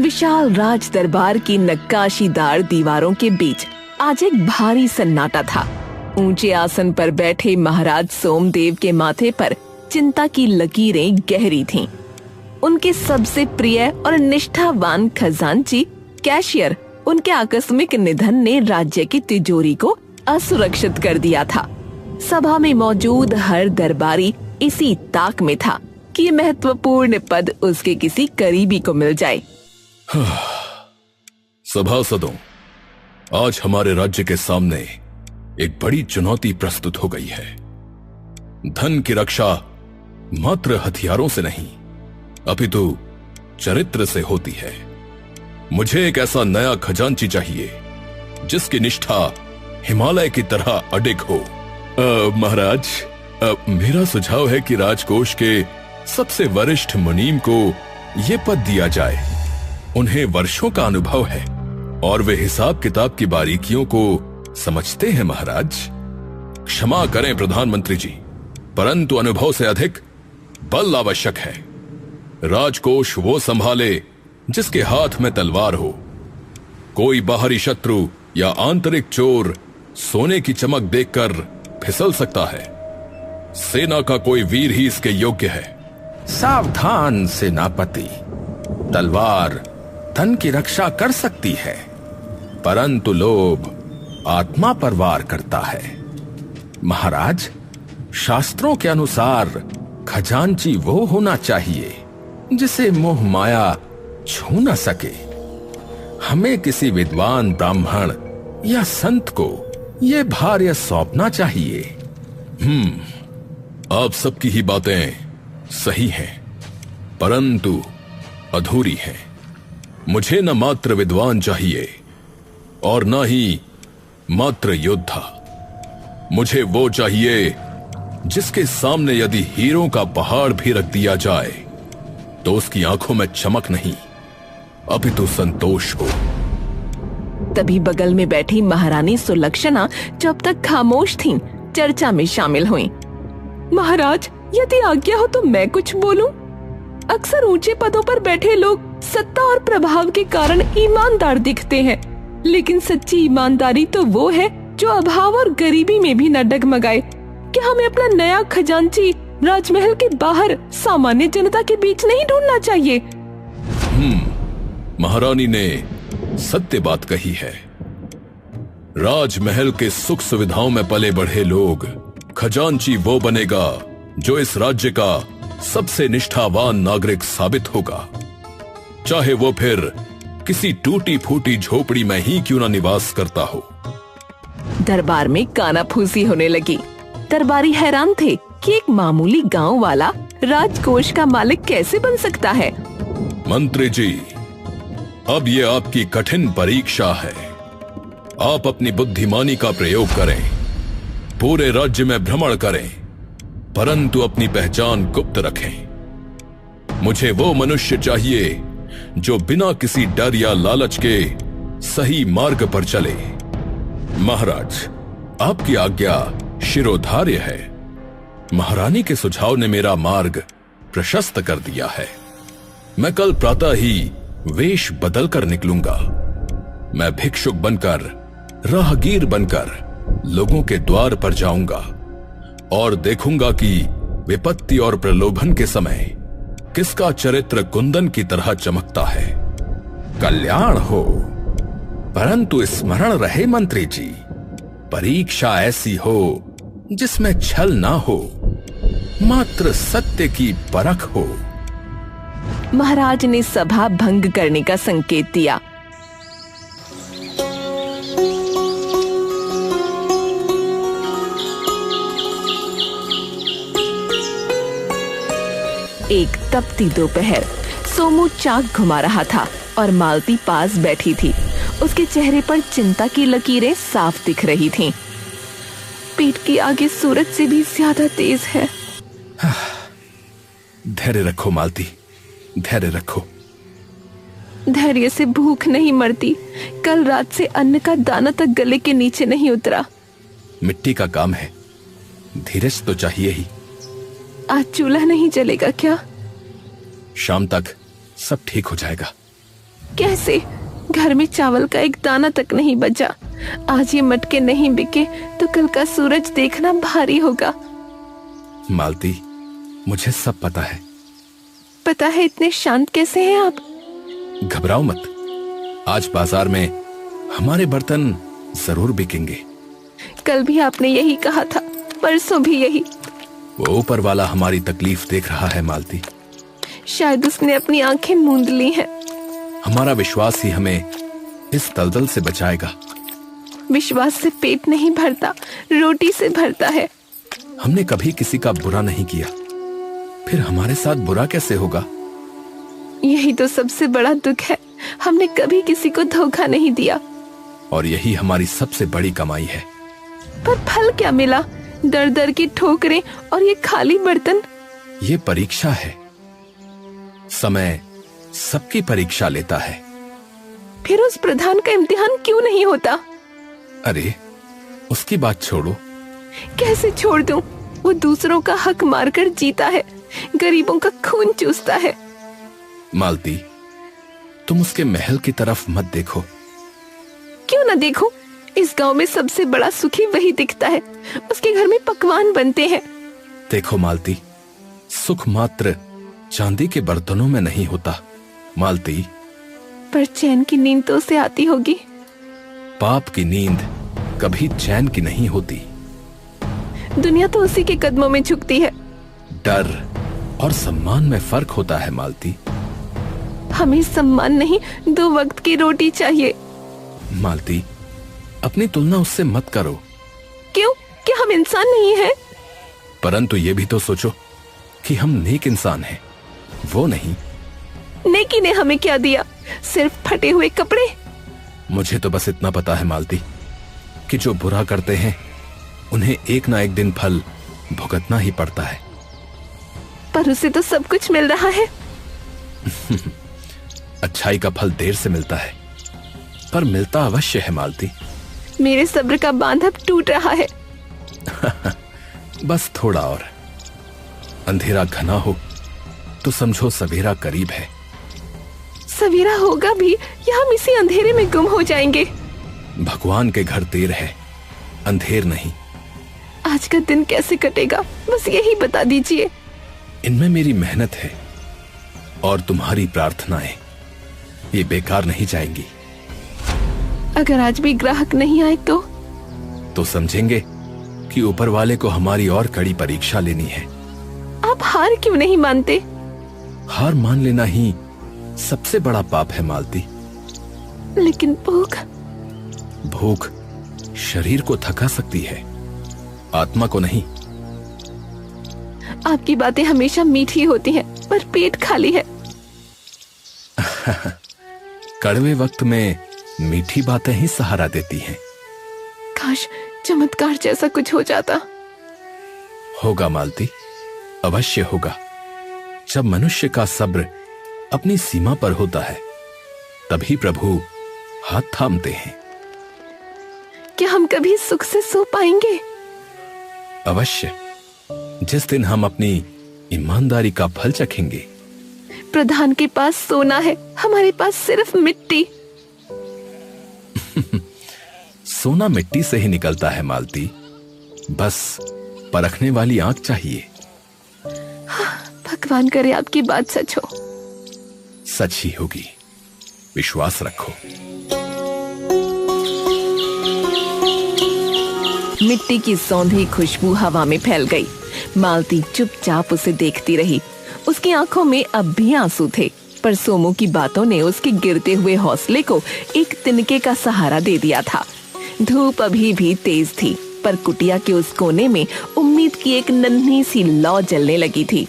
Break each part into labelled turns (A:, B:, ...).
A: विशाल राज दरबार की नक्काशीदार दीवारों के बीच आज एक भारी सन्नाटा था। ऊंचे आसन पर बैठे महाराज सोमदेव के माथे पर चिंता की लकीरें गहरी थीं। उनके सबसे प्रिय और निष्ठावान खजांची कैशियर उनके आकस्मिक निधन ने राज्य की तिजोरी को असुरक्षित कर दिया था। सभा में मौजूद हर दरबारी इसी ताक में था कि ये महत्वपूर्ण पद उसके किसी करीबी को मिल जाए।
B: सभासदों, आज हमारे राज्य के सामने एक बड़ी चुनौती प्रस्तुत हो गई है। धन की रक्षा मात्र हथियारों से नहीं, अपितु चरित्र से होती है। मुझे एक ऐसा नया खजांची चाहिए जिसकी निष्ठा हिमालय की तरह अडिग हो। महाराज, मेरा सुझाव है कि राजकोष के सबसे वरिष्ठ मुनीम को यह पद दिया जाए। उन्हें वर्षों का अनुभव है और वे हिसाब किताब की बारीकियों को समझते हैं। महाराज, क्षमा करें प्रधानमंत्री जी, परंतु अनुभव से अधिक बल आवश्यक है। राजकोष वो संभाले जिसके हाथ में तलवार हो। कोई बाहरी शत्रु या आंतरिक चोर सोने की चमक देखकर फिसल सकता है। सेना का कोई वीर ही इसके योग्य है।
C: सावधान सेनापति, तलवार धन की रक्षा कर सकती है, परंतु लोभ आत्मा पर वार करता है। महाराज, शास्त्रों के अनुसार खजांची वो होना चाहिए जिसे मोह माया छू न सके। हमें किसी विद्वान ब्राह्मण या संत को यह भार्य सौंपना चाहिए।
B: आप सबकी ही बातें सही हैं, परंतु अधूरी हैं। मुझे न मात्र विद्वान चाहिए और न ही मात्र योद्धा। मुझे वो चाहिए जिसके सामने यदि हीरों का पहाड़ भी रख दिया जाए तो उसकी आंखों में चमक नहीं, अपितु संतोष हो।
A: तभी बगल में बैठी महारानी सुलक्षणा, जो अब तक खामोश थीं, चर्चा में शामिल हुईं। महाराज, यदि आज्ञा हो तो मैं कुछ बोलूं? अक्सर ऊंचे पदों पर बैठे लोग सत्ता और प्रभाव के कारण ईमानदार दिखते हैं, लेकिन सच्ची ईमानदारी तो वो है जो अभाव और गरीबी में भी न डगमगाए। क्या हमें अपना नया खजांची राजमहल के बाहर सामान्य जनता के बीच नहीं ढूंढना चाहिए?
B: महारानी ने सत्य बात कही है। राजमहल के सुख सुविधाओं में पले बढ़े लोग खजांची वो बनेगा जो इस राज्य का सबसे निष्ठावान नागरिक साबित होगा, चाहे वो फिर किसी टूटी फूटी झोपड़ी में ही क्यों ना निवास करता हो।
A: दरबार में कानाफूसी होने लगी। दरबारी हैरान थे कि एक मामूली गांव वाला राजकोष का मालिक कैसे बन सकता है।
B: मंत्री जी, अब ये आपकी कठिन परीक्षा है। आप अपनी बुद्धिमानी का प्रयोग करें, पूरे राज्य में भ्रमण करें, परंतु अपनी पहचान गुप्त रखें। मुझे वो मनुष्य चाहिए जो बिना किसी डर या लालच के सही मार्ग पर चले। महाराज, आपकी आज्ञा शिरोधार्य है। महारानी के सुझाव ने मेरा मार्ग प्रशस्त कर दिया है। मैं कल प्रातः ही वेश बदल कर निकलूंगा। मैं भिक्षुक बनकर, राहगीर बनकर लोगों के द्वार पर जाऊंगा और देखूंगा कि विपत्ति और प्रलोभन के समय किसका चरित्र कुंदन की तरह चमकता है।
C: कल्याण हो, परंतु स्मरण रहे मंत्री जी, परीक्षा ऐसी हो जिसमें छल ना हो, मात्र सत्य की परख हो।
A: महाराज ने सभा भंग करने का संकेत दिया। एक तपती दोपहर, सोमू चाक घुमा रहा था और मालती पास बैठी थी। उसके चेहरे पर चिंता की लकीरें साफ दिख रही थीं। पेट की आगे सूरज से भी ज्यादा तेज है।
C: धैर्य रखो मालती, धैर्य रखो।
A: धैर्य से भूख नहीं मरती। कल रात से अन्न का दाना तक गले के नीचे नहीं उतरा।
C: मिट्टी का काम है, धीरज तो चाहिए ही।
A: आज चूल्हा नहीं जलेगा क्या?
C: शाम तक सब ठीक हो जाएगा।
A: कैसे? घर में चावल का एक दाना तक नहीं बचा। आज ये मटके नहीं बिके तो कल का सूरज देखना भारी होगा।
C: मालती, मुझे सब पता है।
A: पता है? इतने शांत कैसे हैं आप?
C: घबराओ मत, आज बाजार में हमारे बर्तन जरूर बिकेंगे।
A: कल भी आपने यही कहा था, परसों भी यही।
C: वो ऊपर वाला हमारी तकलीफ देख रहा है मालती।
A: शायद उसने अपनी आंखें मूंद ली हैं।
C: हमारा विश्वास ही हमें इस दलदल से बचाएगा।
A: विश्वास से पेट नहीं भरता, रोटी से भरता है।
C: हमने कभी किसी का बुरा नहीं किया, फिर हमारे साथ बुरा कैसे होगा?
A: यही तो सबसे बड़ा दुख है, हमने कभी किसी को धोखा नहीं दिया।
C: और यही हमारी सबसे बड़ी कमाई है।
A: पर फल क्या मिला? दर दर की ठोकरें और ये खाली बर्तन।
C: ये परीक्षा है, समय सबकी परीक्षा लेता है।
A: फिर उस प्रधान का इम्तिहान क्यों नहीं होता?
C: अरे उसकी बात छोड़ो।
A: कैसे छोड़ दूं? वो दूसरों का हक मारकर जीता है, गरीबों का खून चूसता है।
C: मालती, तुम उसके महल की तरफ मत देखो।
A: क्यों ना देखो? इस गांव में सबसे बड़ा सुखी वही दिखता है। उसके घर में पकवान बनते हैं।
C: देखो मालती, सुख मात्र चांदी के बर्तनों में नहीं होता। मालती,
A: पर चैन की नींद तो उसे आती होगी।
C: पाप की नींद कभी चैन की नहीं होती।
A: दुनिया तो उसी के कदमों में झुकती है।
C: डर और सम्मान में फर्क होता है मालती।
A: हमें सम्मान नहीं, 2 वक्त की रोटी चाहिए।
C: मालती, अपनी तुलना उससे मत करो।
A: क्यों? क्या हम इंसान नहीं हैं?
C: परंतु ये भी तो सोचो कि हम नेक इंसान हैं, वो नहीं।
A: नेकी ने हमें क्या दिया? सिर्फ फटे हुए कपड़े।
C: मुझे तो बस इतना पता है मालती कि जो बुरा करते हैं उन्हें एक ना एक दिन फल भुगतना ही पड़ता है।
A: पर उसे तो सब कुछ मिल रहा है।
C: अच्छाई का फल देर से मिलता है, पर मिलता अवश्य है मालती।
A: मेरे सब्र का बांध अब टूट रहा है।
C: बस थोड़ा और। अंधेरा घना हो तो समझो सवेरा करीब है।
A: सवेरा होगा भी या हम इसी अंधेरे में गुम हो जाएंगे?
C: भगवान के घर देर है, अंधेर नहीं।
A: आज का दिन कैसे कटेगा, बस यही बता दीजिए।
C: इनमें मेरी मेहनत है और तुम्हारी प्रार्थनाएं, ये बेकार नहीं जाएंगी।
A: अगर आज भी ग्राहक नहीं आए तो
C: समझेंगे कि ऊपर वाले को हमारी और कड़ी परीक्षा लेनी है।
A: आप हार क्यों नहीं मानते?
C: हार मान लेना ही सबसे बड़ा पाप है मालती।
A: लेकिन
C: भूख शरीर को थका सकती है, आत्मा को नहीं।
A: आपकी बातें हमेशा मीठी होती हैं, पर पेट खाली है।
C: कड़वे वक्त में मीठी बातें ही सहारा देती हैं।
A: काश चमत्कार जैसा कुछ हो जाता।
C: होगा मालती, अवश्य होगा। जब मनुष्य का सब्र अपनी सीमा पर होता है, तभी प्रभु हाथ थामते हैं।
A: क्या हम कभी सुख से सो पाएंगे?
C: अवश्य, जिस दिन हम अपनी ईमानदारी का फल चखेंगे।
A: प्रधान के पास सोना है, हमारे पास सिर्फ मिट्टी।
C: सोना मिट्टी से ही निकलता है मालती, बस परखने वाली आंख चाहिए।
A: भगवान करे आपकी बात सच हो।
C: सच ही होगी, विश्वास रखो।
A: मिट्टी की सौंधी खुशबू हवा में फैल गई। मालती चुपचाप उसे देखती रही। उसकी आंखों में अब भी आंसू थे, पर सोमू की बातों ने उसके गिरते हुए हौसले को एक तिनके का सहारा दे दिया था। धूप अभी भी तेज थी, पर कुटिया के उस कोने में उम्मीद की एक नन्ही सी लौ जलने लगी थी।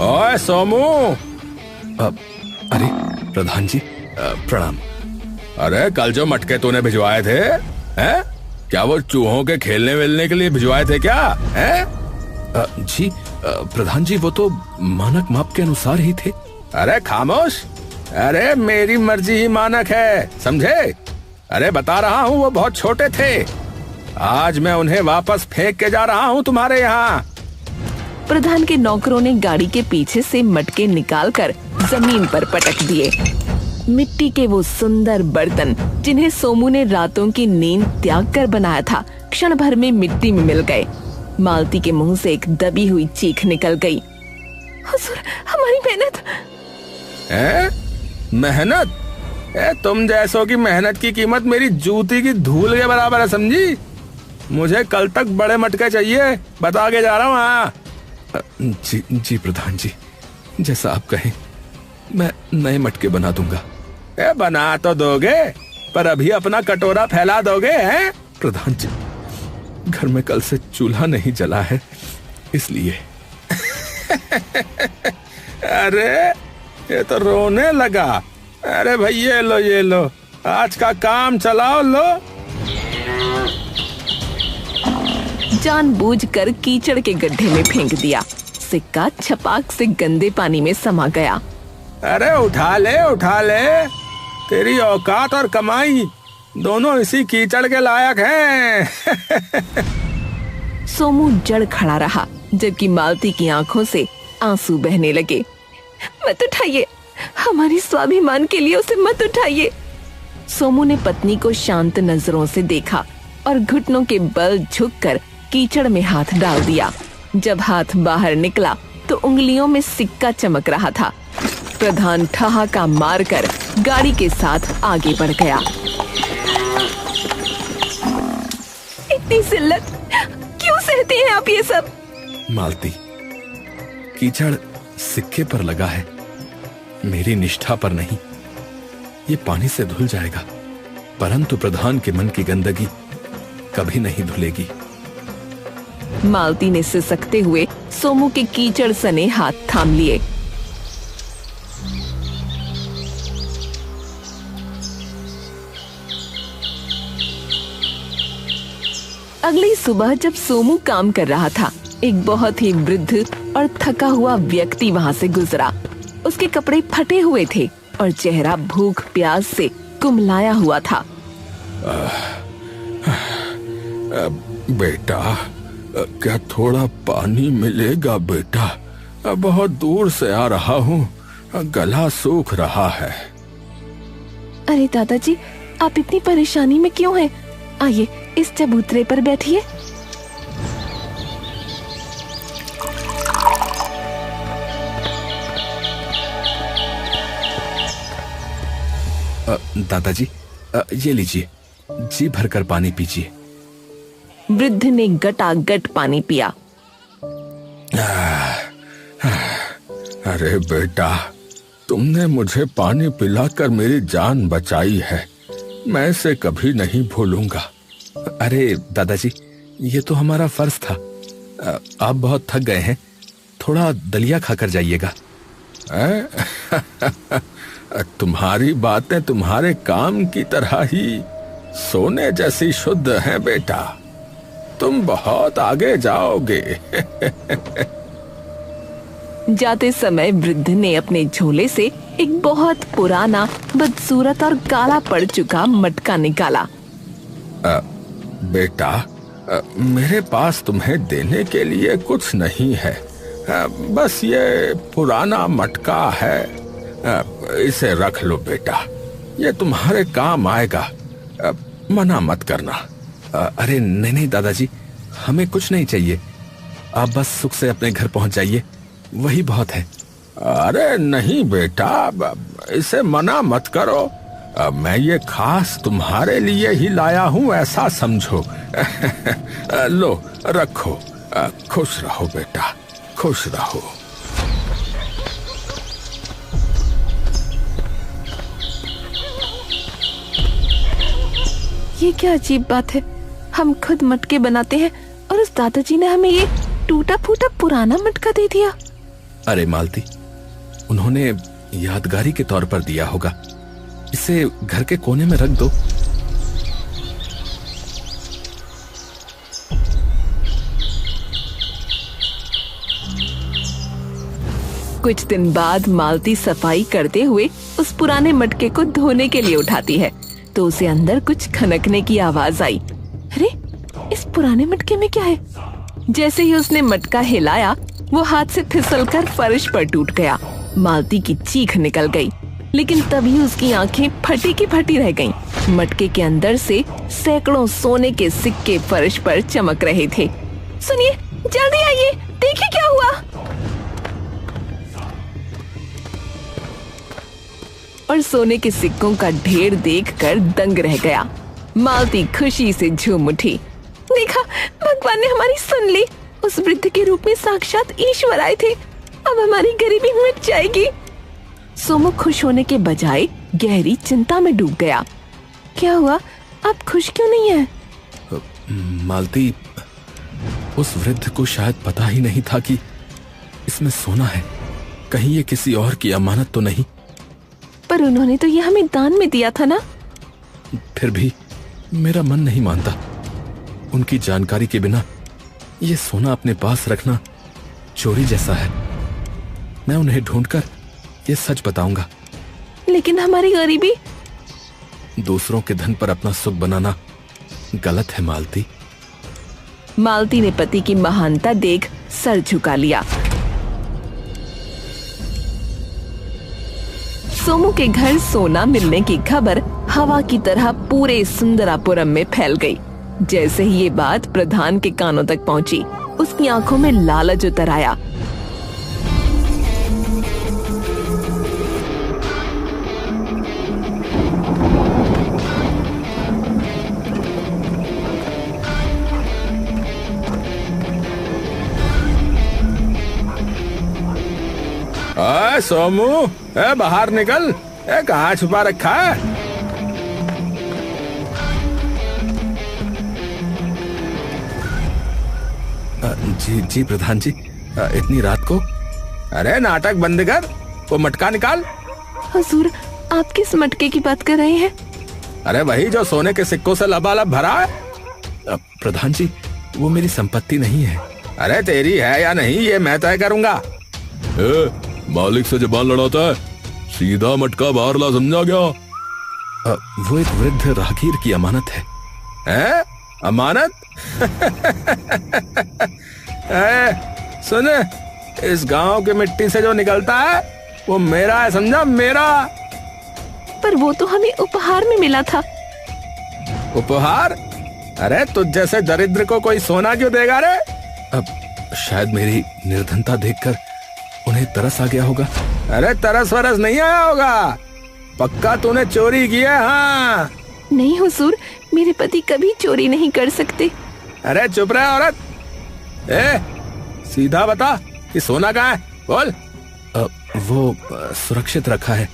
C: ओए सोमू! अरे प्रधान जी, प्रणाम। अरे कल जो मटके तूने भिजवाए थे, हैं? क्या वो चूहों के खेलने वेलने के लिए भिजवाए थे क्या? हैं?
B: जी प्रधान जी, वो तो मानक माप के अनुसार ही थे।
C: अरे खामोश, अरे मेरी मर्जी ही मानक है, समझे? अरे बता रहा हूँ वो बहुत छोटे थे, आज मैं उन्हें वापस फेंक के जा रहा हूँ तुम्हारे यहाँ।
A: प्रधान के नौकरों ने गाड़ी के पीछे से मटके निकालकर जमीन पर पटक दिए। मिट्टी के वो सुंदर बर्तन जिन्हें सोमू ने रातों की नींद त्याग कर बनाया था, क्षण भर में मिट्टी में मिल गए। मालती के मुंह से एक दबी हुई चीख निकल गई। हुजूर, हमारी मेहनत।
C: मेहनत? तुम जैसों की मेहनत की कीमत मेरी जूती की धूल के बराबर है, समझी? मुझे कल तक बड़े मटके चाहिए, बता के जा रहा हूँ। हाँ
B: जी प्रधान जी, जैसा आप कहें, मैं नए मटके बना दूंगा।
C: बना तो दोगे, पर अभी अपना कटोरा फैला दोगे? हैं
B: प्रधान जी, घर में कल से चूल्हा नहीं जला है, इसलिए।
C: अरे ये तो रोने लगा। अरे भाई ये लो, आज का काम चलाओ, लो।
A: जानबूझकर कीचड़ के गड्ढे में फेंक दिया। सिक्का छपाक से गंदे पानी में समा गया।
C: अरे उठा ले, तेरी औकात और कमाई दोनों इसी कीचड़ के लायक हैं।
A: सोमू जड़ खड़ा रहा, जबकि मालती की आंखों से आंसू बहने लगे। मत उठाइए, हमारी स्वाभिमान के लिए उसे मत उठाइए। सोमू ने पत्नी को शांत नजरों से देखा और घुटनों के बल झुककर कीचड़ में हाथ डाल दिया। जब हाथ बाहर निकला तो उंगलियों में सिक्का चमक रहा था। प्रधान ठहाका मारकर गाड़ी के साथ आगे बढ़ गया। इतनी जिल्लत क्यों सहते हैं आप ये सब?
B: मालती, कीचड़ सिक्के पर लगा है, मेरी निष्ठा पर नहीं। ये पानी से धुल जाएगा, परंतु प्रधान के मन की गंदगी कभी नहीं धुलेगी।
A: मालती ने सिसकते हुए सोमू के कीचड़ सने हाथ थाम लिए। अगली सुबह जब सोमू काम कर रहा था, एक बहुत ही वृद्ध और थका हुआ व्यक्ति वहां से गुजरा। उसके कपड़े फटे हुए थे और चेहरा भूख प्यास से कुम्हलाया हुआ था।
C: बेटा, क्या थोड़ा पानी मिलेगा बेटा? बहुत दूर से आ रहा हूँ, गला सूख रहा है।
A: अरे दादाजी, आप इतनी परेशानी में क्यों हैं? आइए इस चबूतरे पर बैठिए।
B: दादाजी, ये लीजिए, जी भरकर पानी पीजिए।
A: वृद्ध ने गटागट पानी पिया।
C: अरे बेटा, तुमने मुझे पानी पिलाकर मेरी जान बचाई है, मैं इसे कभी नहीं भूलूंगा।
B: अरे दादाजी, ये तो हमारा फर्ज था। आप बहुत थक गए हैं, थोड़ा दलिया खाकर जाइएगा।
C: तुम्हारी बातें तुम्हारे काम की तरह ही सोने जैसी शुद्ध हैं बेटा, तुम बहुत आगे जाओगे।
A: जाते समय वृद्ध ने अपने झोले से एक बहुत पुराना, बदसूरत और काला पड़ चुका मटका निकाला।
C: बेटा, मेरे पास तुम्हें देने के लिए कुछ नहीं है, बस ये पुराना मटका है, इसे रख लो बेटा, ये तुम्हारे काम आएगा, मना मत करना।
B: अरे नहीं दादाजी, हमें कुछ नहीं चाहिए, आप बस सुख से अपने घर पहुंच जाइए, वही बहुत है।
C: अरे नहीं बेटा, इसे मना मत करो, मैं ये खास तुम्हारे लिए ही लाया हूँ, ऐसा समझो। लो रखो, खुश रहो बेटा, खुश रहो।
A: ये क्या अजीब बात है, हम खुद मटके बनाते हैं और उस दादाजी ने हमें ये टूटा फूटा पुराना मटका दे दिया।
B: अरे मालती, उन्होंने यादगारी के तौर पर दिया होगा, इसे घर के कोने में रख दो।
A: कुछ दिन बाद मालती सफाई करते हुए उस पुराने मटके को धोने के लिए उठाती है तो उसे अंदर कुछ खनकने की आवाज आई। अरे, इस पुराने मटके में क्या है? जैसे ही उसने मटका हिलाया वो हाथ से फिसलकर फर्श पर टूट गया। मालती की चीख निकल गई, लेकिन तभी उसकी आंखें फटी की फटी रह गईं। मटके के अंदर से सैकड़ों सोने के सिक्के फर्श पर चमक रहे थे। सुनिए, जल्दी आइए, देखिए क्या हुआ। और सोने के सिक्कों का ढेर देखकर दंग रह गया। मालती खुशी से झूम उठी। देखा, भगवान ने हमारी सुन ली। उस वृद्ध के रूप में साक्षात ईश्वर आए थे। अब हमारी गरीबी मिट जाएगी। सोमू खुश होने के बजाय गहरी चिंता में डूब गया। क्या हुआ? आप खुश क्यों नहीं हैं?
C: मालती, उस वृद्ध को शायद पता ही नहीं था कि इसमें सोना है। कहीं ये किसी और की अमानत तो नहीं?
A: पर उन्होंने तो ये हमें दान में दिया था ना।
C: फिर भी मेरा मन नहीं मानता। उनकी जानकारी के बिना ये सोना अपने पास रखना चोरी जैसा है। मैं उन्हें ढूंढकर ये सच बताऊंगा।
A: लेकिन हमारी गरीबी।
C: दूसरों के धन पर अपना सुख बनाना गलत है मालती।
A: मालती ने पति की महानता देख सर झुका लिया। सोमू के घर सोना मिलने की खबर हवा की तरह पूरे सुंदरापुरम में फैल गई। जैसे ही ये बात प्रधान के कानों तक पहुंची, उसकी आंखों में लालच उतर आया।
C: सोमू, बाहर निकल। कहाँ छुपा रखा है? जी प्रधान जी, इतनी रात को? अरे नाटक बंद कर, वो मटका निकाल।
A: हुजूर, आप किस मटके की बात कर रहे हैं?
C: अरे वही जो सोने के सिक्कों से लबालब भरा है। प्रधान जी, वो मेरी संपत्ति नहीं है। अरे तेरी है या नहीं ये मैं तय करूंगा।
B: मालिक से जबान लड़ाता है, सीधा मटका बाहर ला, समझा क्या?
C: वो एक वृद्ध राहगीर की अमानत है। अमानत? सुन, इस गांव की मिट्टी से जो निकलता है वो मेरा है, समझा? मेरा।
A: पर वो तो हमें उपहार में मिला था।
C: उपहार? अरे तुझ जैसे दरिद्र को कोई सोना क्यों देगा रे? अब शायद मेरी निर्धनता देखकर उन्हें तरस आ गया होगा। अरे तरस वरस नहीं आया होगा, पक्का तूने चोरी की है। हाँ
A: नहीं हुजूर, मेरे पति कभी चोरी नहीं कर सकते।
C: अरे चुप रहे औरत। सीधा बता कि सोना कहाँ है, बोल। वो सुरक्षित रखा है,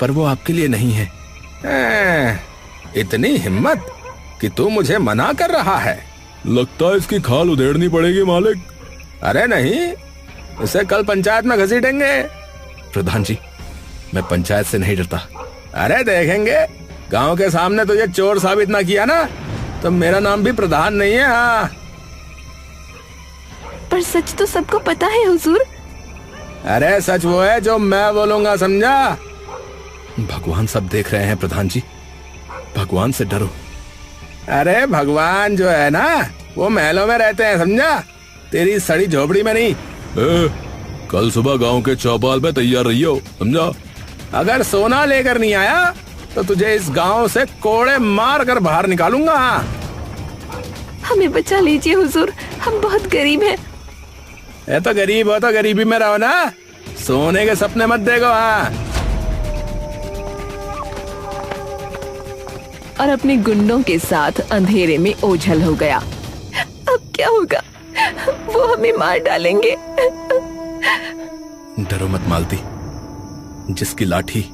C: पर वो आपके लिए नहीं है। इतनी हिम्मत कि तू मुझे मना कर रहा है?
B: लगता है इसकी खाल उधेड़नी पड़ेगी मालिक।
C: अरे नहीं, उसे कल पंचायत में घसीटेंगे। प्रधान जी, मैं पंचायत से नहीं डरता। अरे देखेंगे, गांव के सामने तुझे चोर साबित ना किया ना तो मेरा नाम भी प्रधान नहीं है। हाँ,
A: पर सच तो सबको पता है हुजूर।
C: अरे सच वो है जो मैं बोलूंगा, समझा? भगवान सब देख रहे हैं प्रधान जी, भगवान से डरो। अरे भगवान जो है ना वो महलों में रहते हैं, समझा? तेरी सड़ी झोपड़ी में नहीं।
B: कल सुबह गांव के चौपाल पे तैयार रहियो, समझा?
C: अगर सोना लेकर नहीं आया तो तुझे इस गांव से कोड़े मार कर बाहर निकालूंगा।
A: हमें बचा लीजिए हुजूर, हम बहुत गरीब हैं।
C: ये तो गरीब हो तो गरीबी में रहो ना, सोने के सपने मत देखो। हाँ,
A: और अपने गुंडों के साथ अंधेरे में ओझल हो गया। अब क्या होगा? वो हमें मार डालेंगे।
C: डरो मत मालती, जिसकी लाठी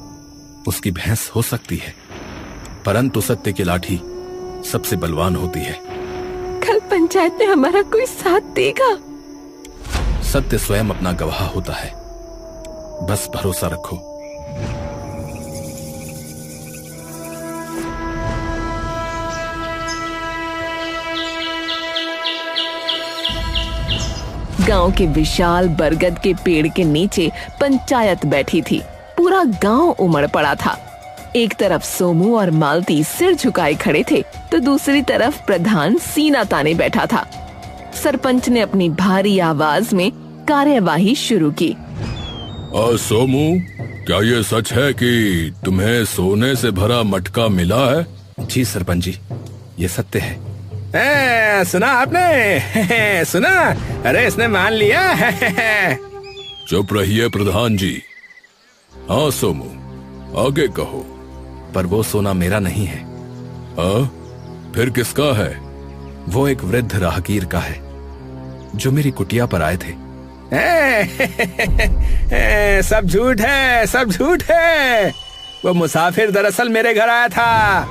C: उसकी भैंस हो सकती है, परंतु सत्य की लाठी सबसे बलवान होती है।
A: कल पंचायत में हमारा कोई साथ देगा?
C: सत्य स्वयं अपना गवाह होता है, बस भरोसा रखो।
A: गांव के विशाल बरगद के पेड़ के नीचे पंचायत बैठी थी। पूरा गांव उमड़ पड़ा था। एक तरफ सोमू और मालती सिर झुकाए खड़े थे तो दूसरी तरफ प्रधान सीना ताने बैठा था। सरपंच ने अपनी भारी आवाज में कार्यवाही शुरू की।
B: सोमू, क्या ये सच है कि तुम्हें सोने से भरा मटका मिला है?
C: जी सरपंच जी, ये सत्य है। सुना आपने? सुना? अरे इसने मान लिया।
B: चुप रहिए प्रधान जी। हाँ सोमू, आगे कहो।
C: पर वो सोना मेरा नहीं है।
B: फिर किसका है?
C: वो एक वृद्ध राहगीर का है जो मेरी कुटिया पर आए थे। सब झूठ है, सब झूठ है। वो मुसाफिर दरअसल मेरे घर आया था।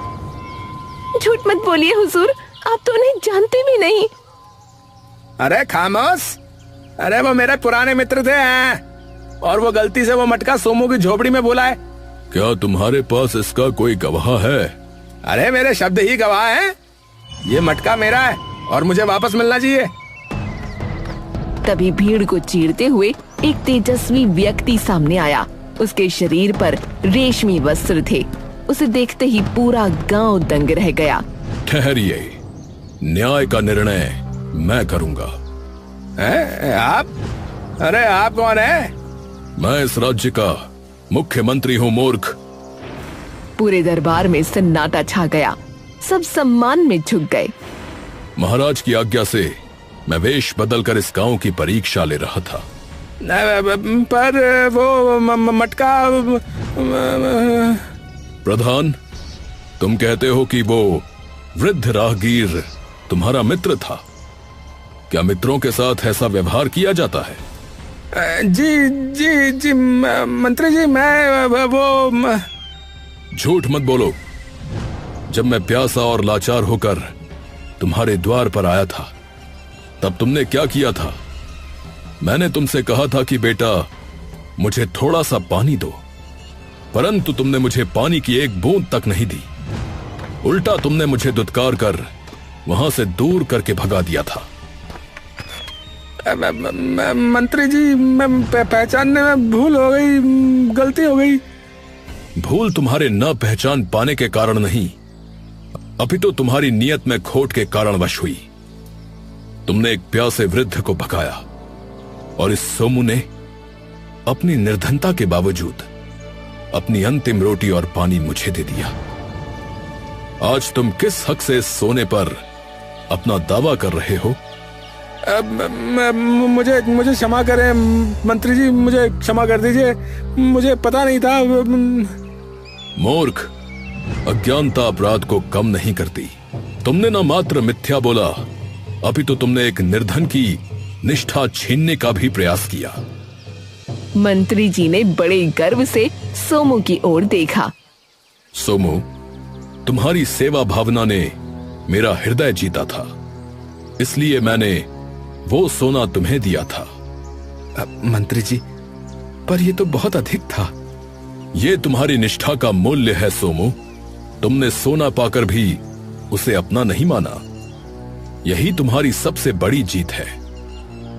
A: झूठ मत बोलिए हुजूर, आप तो उन्हें जानते भी नहीं।
C: अरे खामोश। अरे वो मेरे पुराने मित्र थे और वो गलती से वो मटका सोमू की झोपड़ी में भूला है।
B: क्या तुम्हारे पास इसका कोई गवाह है?
C: अरे मेरे शब्द ही गवाह हैं। ये मटका मेरा है और मुझे वापस मिलना चाहिए।
A: तभी भीड़ को चीरते हुए एक तेजस्वी व्यक्ति सामने आया। उसके शरीर पर रेशमी वस्त्र थे। उसे देखते ही पूरा गांव दंग रह गया।
B: ठहरिए, न्याय का निर्णय मैं करूंगा।
C: आप? अरे आप कौन है?
B: मैं इस राज्य का मुख्यमंत्री हूँ मूर्ख।
A: पूरे दरबार में सन्नाटा छा गया। सब सम्मान में झुक गए।
B: महाराज की आज्ञा से मैं वेश बदलकर इस गांव की परीक्षा ले रहा था।
C: पर वो मटका।
B: प्रधान, तुम कहते हो कि वो वृद्ध राहगीर तुम्हारा मित्र था। क्या मित्रों के साथ ऐसा व्यवहार किया जाता है?
C: जी जी जी मंत्री जी, मैं वो।
B: झूठ मत बोलो। जब मैं प्यासा और लाचार होकर तुम्हारे द्वार पर आया था तब तुमने क्या किया था? मैंने तुमसे कहा था कि बेटा मुझे थोड़ा सा पानी दो, परंतु तुमने मुझे पानी की एक बूंद तक नहीं दी। उल्टा तुमने मुझे दुत्कार कर वहां से दूर करके भगा दिया था।
C: मंत्री जी, मैं पहचानने में भूल हो गई, गलती हो गई।
B: भूल तुम्हारे न पहचान पाने के कारण नहीं, अपितु तुम्हारी नियत में खोट के कारणवश हुई। तुमने एक प्यासे वृद्ध को भगाया और इस सोमू ने अपनी निर्धनता के बावजूद अपनी अंतिम रोटी और पानी मुझे दे दिया। आज तुम किस हक से इस सोने पर अपना दावा कर रहे हो?
C: मुझे क्षमा करें मंत्री जी, मुझे क्षमा कर दीजिए। मुझे पता नहीं था।
B: मूर्ख, अज्ञानता अपराध को कम नहीं करती। तुमने न मात्र मिथ्या बोला, अपितु तुमने एक निर्धन की निष्ठा छीनने का भी प्रयास किया।
A: मंत्री जी ने बड़े गर्व से सोमू की ओर देखा।
B: सोमू, तुम्हारी सेवा भावना ने मेरा हृदय जीता था, इसलिए मैंने वो सोना तुम्हें दिया था।
C: मंत्री जी, पर ये तो बहुत अधिक था।
B: ये तुम्हारी निष्ठा का मूल्य है सोमू। तुमने सोना पाकर भी उसे अपना नहीं माना। यही तुम्हारी सबसे बड़ी जीत है।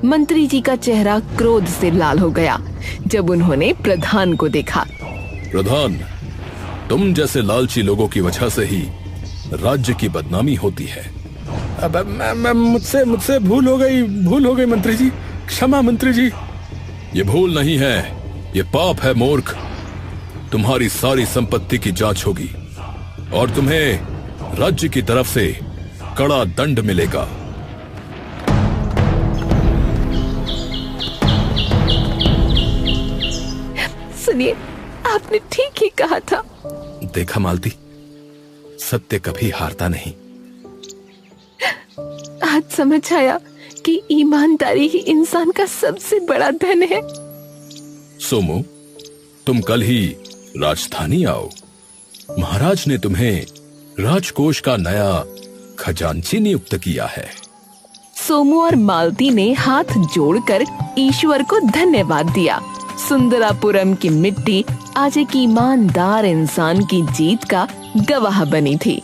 A: मंत्री जी का चेहरा क्रोध से लाल हो गया जब उन्होंने प्रधान को देखा।
B: प्रधान, तुम जैसे लालची लोगों की वजह से ही राज्य की बदनामी होती है।
C: अब मुझसे भूल हो गई मंत्री जी। क्षमा मंत्री जी।
B: ये भूल नहीं है, ये पाप है मूर्ख। तुम्हारी सारी संपत्ति की जांच होगी और तुम्हें राज्य की तरफ से कड़ा दंड मिलेगा।
A: सुनिए, आपने ठीक ही कहा था।
C: देखा मालती, सत्य कभी हारता नहीं।
A: आज समझ आया कि ईमानदारी ही इंसान का सबसे बड़ा धन है।
B: सोमू, तुम कल ही राजधानी आओ। महाराज ने तुम्हें राजकोष का नया खजांची नियुक्त किया है।
A: सोमू और मालती ने हाथ जोड़कर ईश्वर को धन्यवाद दिया। सुंदरापुरम की मिट्टी आज एक ईमानदार इंसान की जीत का गवाह बनी थी।